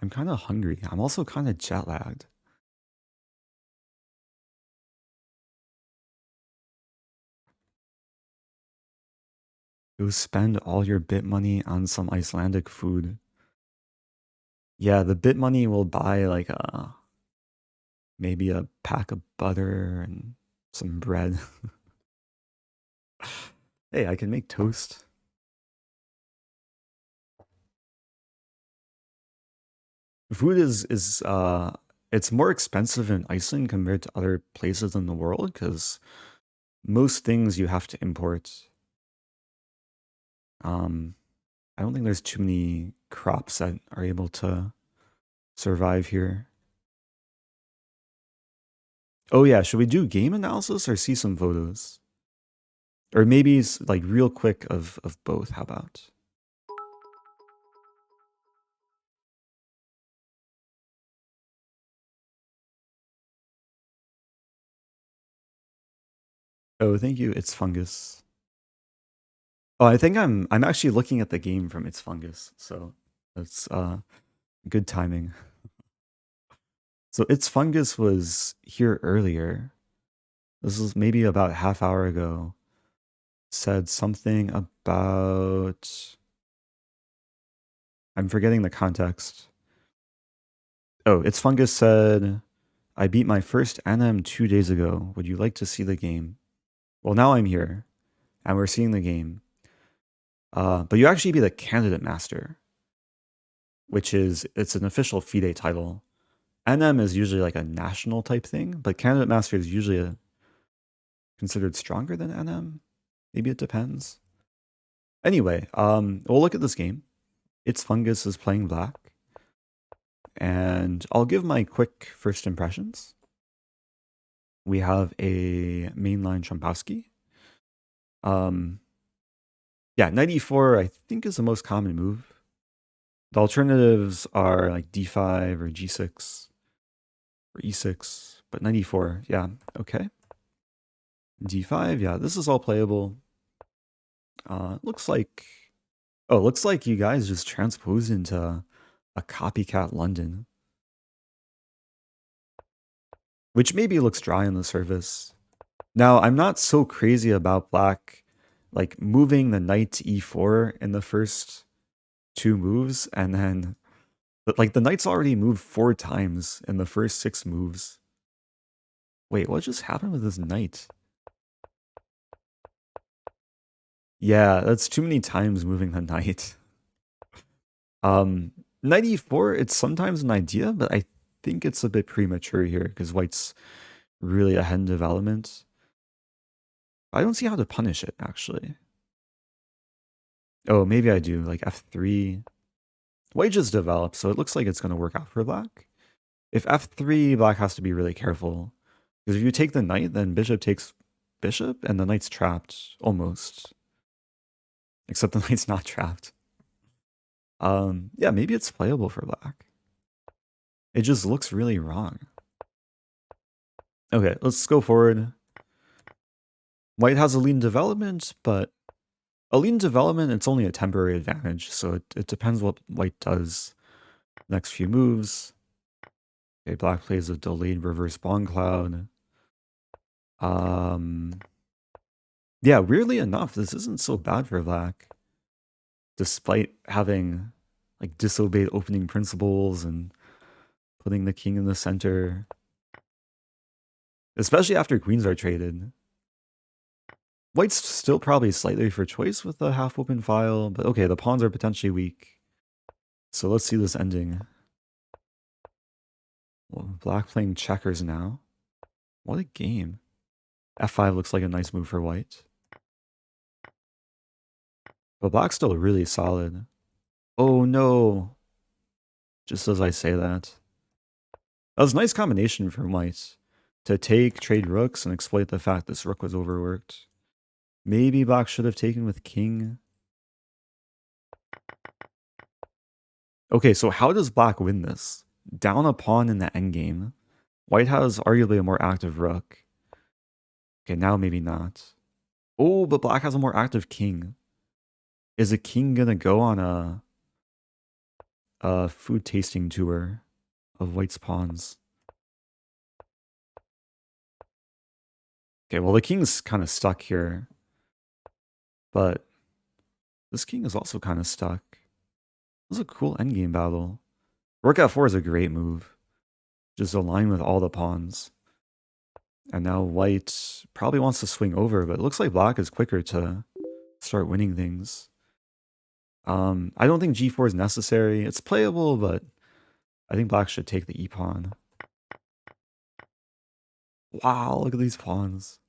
I'm kind of hungry. I'm also kind of jet lagged. Go spend all your bit money on some Icelandic food. Yeah, the bit money will buy like maybe a pack of butter and some bread. Hey, I can make toast. Food is it's more expensive in Iceland compared to other places in the world because most things you have to import. I don't think there's too many crops that are able to survive here. Oh yeah, should we do game analysis or see some photos? Or maybe it's like real quick of both. How about? Oh, thank you. It's fungus. Oh, I think I'm actually looking at the game from It's Fungus, so that's good timing. So It's Fungus was here earlier. This was maybe about a half hour ago. Said something about I'm forgetting the context. Oh, It's Fungus said, I beat my first NM 2 days ago. Would you like to see the game? Well, now I'm here, and we're seeing the game. But you actually be the candidate master, which is it's an official FIDE title. NM is usually like a national type thing, but candidate master is usually considered stronger than NM. Maybe it depends. Anyway, we'll look at this game. It's Fungus is playing black, and I'll give my quick first impressions. We have a mainline Champowski. Yeah, 94 I think is the most common move. The alternatives are like D5 or G6 or E6, but 94, yeah, okay. D5, yeah, this is all playable. Looks like you guys just transposed into a copycat London, which maybe looks dry on the surface. Now, I'm not so crazy about black, like moving the knight to E4 in the first 2 moves, and then, but like the knight's already moved 4 times in the first 6 moves. Wait, what just happened with this knight? Yeah, that's too many times moving the knight. Knight E4, it's sometimes an idea, but I think it's a bit premature here because white's really ahead in development. I don't see how to punish it, actually. Oh, maybe I do, like F3. White just developed, so it looks like it's going to work out for black. If F3, black has to be really careful. Because if you take the knight, then bishop takes bishop, and the knight's trapped, almost. Except the knight's not trapped. Yeah, maybe it's playable for black. It just looks really wrong. Okay, let's go forward. White has a lead in development, but a lead in development, it's only a temporary advantage, so it depends what white does next few moves. Okay, black plays a delayed reverse spawn cloud. Yeah, weirdly enough, this isn't so bad for black, despite having like disobeyed opening principles and putting the king in the center, especially after queens are traded. White's still probably slightly for choice with a half-open file, but okay, the pawns are potentially weak. So let's see this ending. Well, black playing checkers now. What a game. F5 looks like a nice move for white. But black's still really solid. Oh no. Just as I say that. That was a nice combination from white. To take, trade rooks, and exploit the fact this rook was overworked. Maybe black should have taken with king. Okay, so how does black win this? Down a pawn in the endgame. White has arguably a more active rook. Okay, now maybe not. Oh, but black has a more active king. Is a king gonna go on a food tasting tour of white's pawns? Okay, well the king's kind of stuck here. But this king is also kind of stuck. This is a cool endgame battle. Rook f4 is a great move. Just align with all the pawns. And now white probably wants to swing over, but it looks like black is quicker to start winning things. I don't think g4 is necessary. It's playable, but I think black should take the e-pawn. Wow, look at these pawns.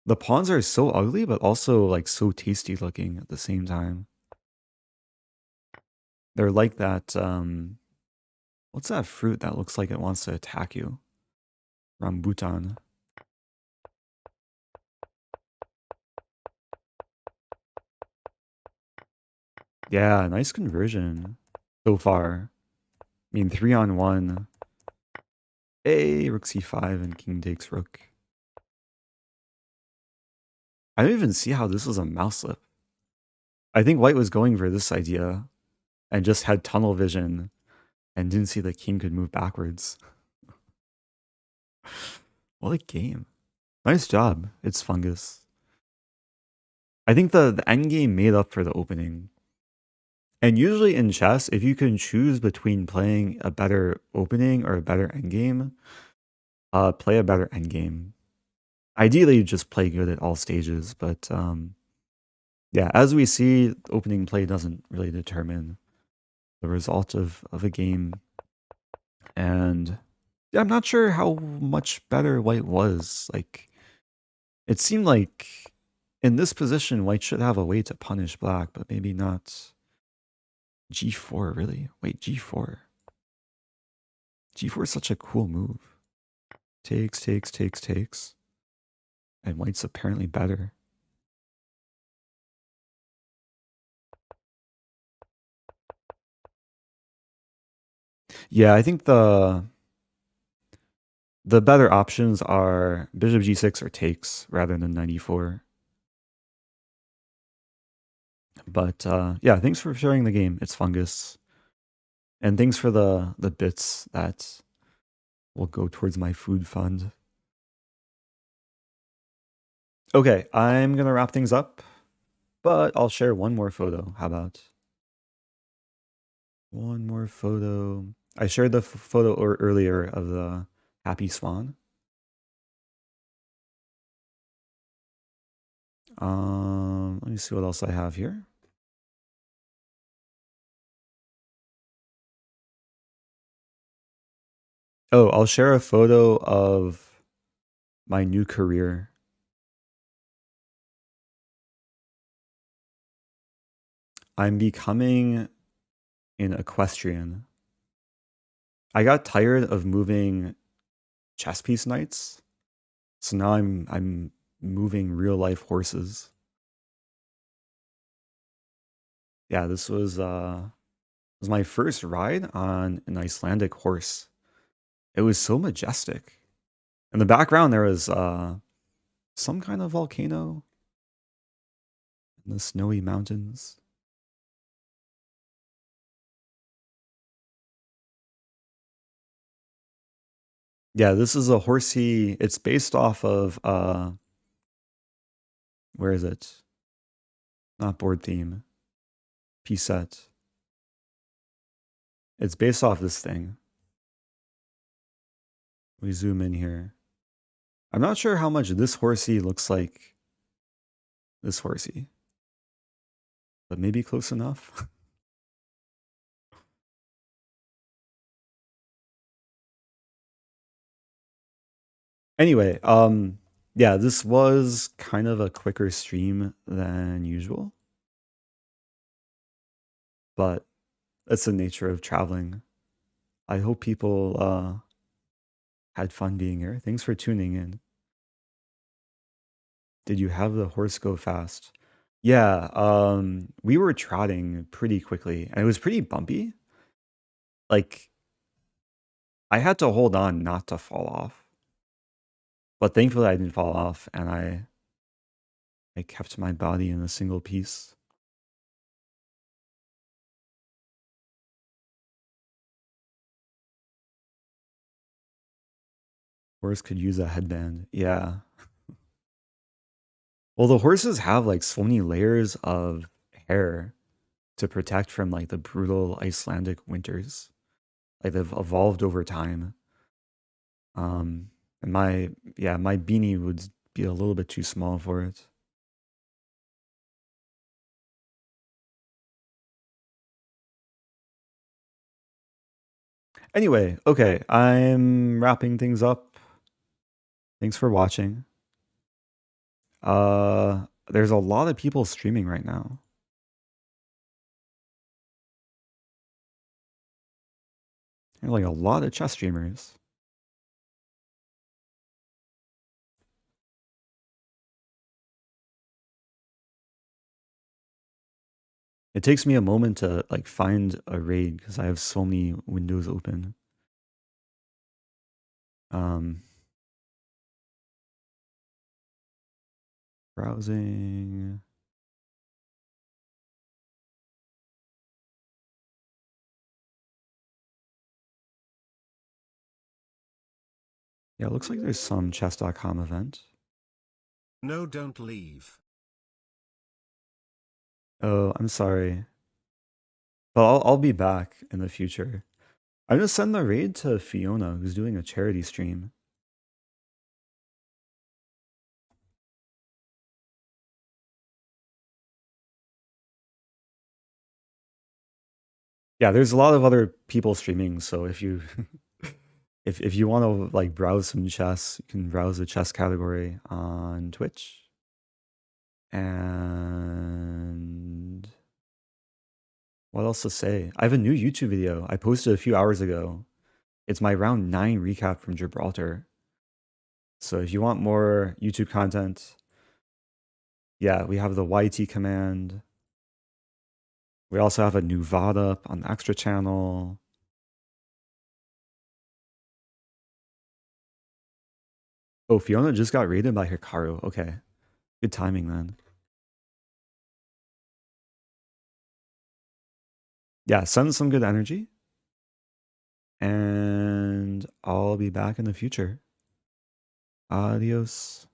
The pawns are so ugly, but also like so tasty looking at the same time. They're like that, what's that fruit that looks like it wants to attack you? Rambutan. Yeah, nice conversion so far. I mean, 3-on-1. Hey, rook c5 and king takes rook. I don't even see how this was a mouse slip. I think white was going for this idea and just had tunnel vision and didn't see the king could move backwards. What a game. Nice job. It's fungus. I think the endgame made up for the opening. And usually in chess, if you can choose between playing a better opening or a better endgame, play a better endgame. Ideally, you just play good at all stages, but yeah, as we see, opening play doesn't really determine the result of a game. And yeah, I'm not sure how much better white was. Like, it seemed like in this position, white should have a way to punish black, but maybe not. G4, really? Wait, G4. G4 is such a cool move. Takes, takes, takes, takes. And white's apparently better. Yeah, I think the better options are bishop g6 or takes rather than 94. But yeah, thanks for sharing the game. It's fungus. And thanks for the bits that will go towards my food fund. Okay, I'm going to wrap things up, but I'll share one more photo. How about one more photo? I shared the photo earlier of the happy swan. Let me see what else I have here. Oh, I'll share a photo of my new career. I'm becoming an equestrian. I got tired of moving chess piece knights, so now I'm moving real life horses. Yeah, this was my first ride on an Icelandic horse. It was so majestic. In the background, there was some kind of volcano in the snowy mountains. Yeah, this is a Horsey. It's based off of where is it? Not board theme. P-set. It's based off this thing. We zoom in here. I'm not sure how much this Horsey looks like this Horsey, but maybe close enough. Anyway, yeah, this was kind of a quicker stream than usual, but that's the nature of traveling. I hope people had fun being here. Thanks for tuning in. Did you have the horse go fast? Yeah, we were trotting pretty quickly, and it was pretty bumpy. Like, I had to hold on not to fall off. But thankfully I didn't fall off, and I kept my body in a single piece. Horse could use a headband. Yeah. Well, the horses have like so many layers of hair to protect from like the brutal Icelandic winters. Like they've evolved over time. And my beanie would be a little bit too small for it. Anyway, okay, I'm wrapping things up. Thanks for watching. There's a lot of people streaming right now. There's like a lot of chess streamers. It takes me a moment to like find a raid because I have so many windows open. Browsing. Yeah, it looks like there's some chess.com event. No, don't leave. Oh, I'm sorry. But I'll be back in the future. I'm gonna send the raid to Fiona, who's doing a charity stream. Yeah, there's a lot of other people streaming, so if you if you want to like browse some chess, you can browse the chess category on Twitch. And what else to say? I have a new YouTube video I posted a few hours ago. It's my round 9 recap from Gibraltar. So if you want more YouTube content, yeah, we have the YT command. We also have a new VOD up on the extra channel. Oh, Fiona just got raided by Hikaru. Okay. Good timing then. Yeah, send some good energy. And I'll be back in the future. Adios.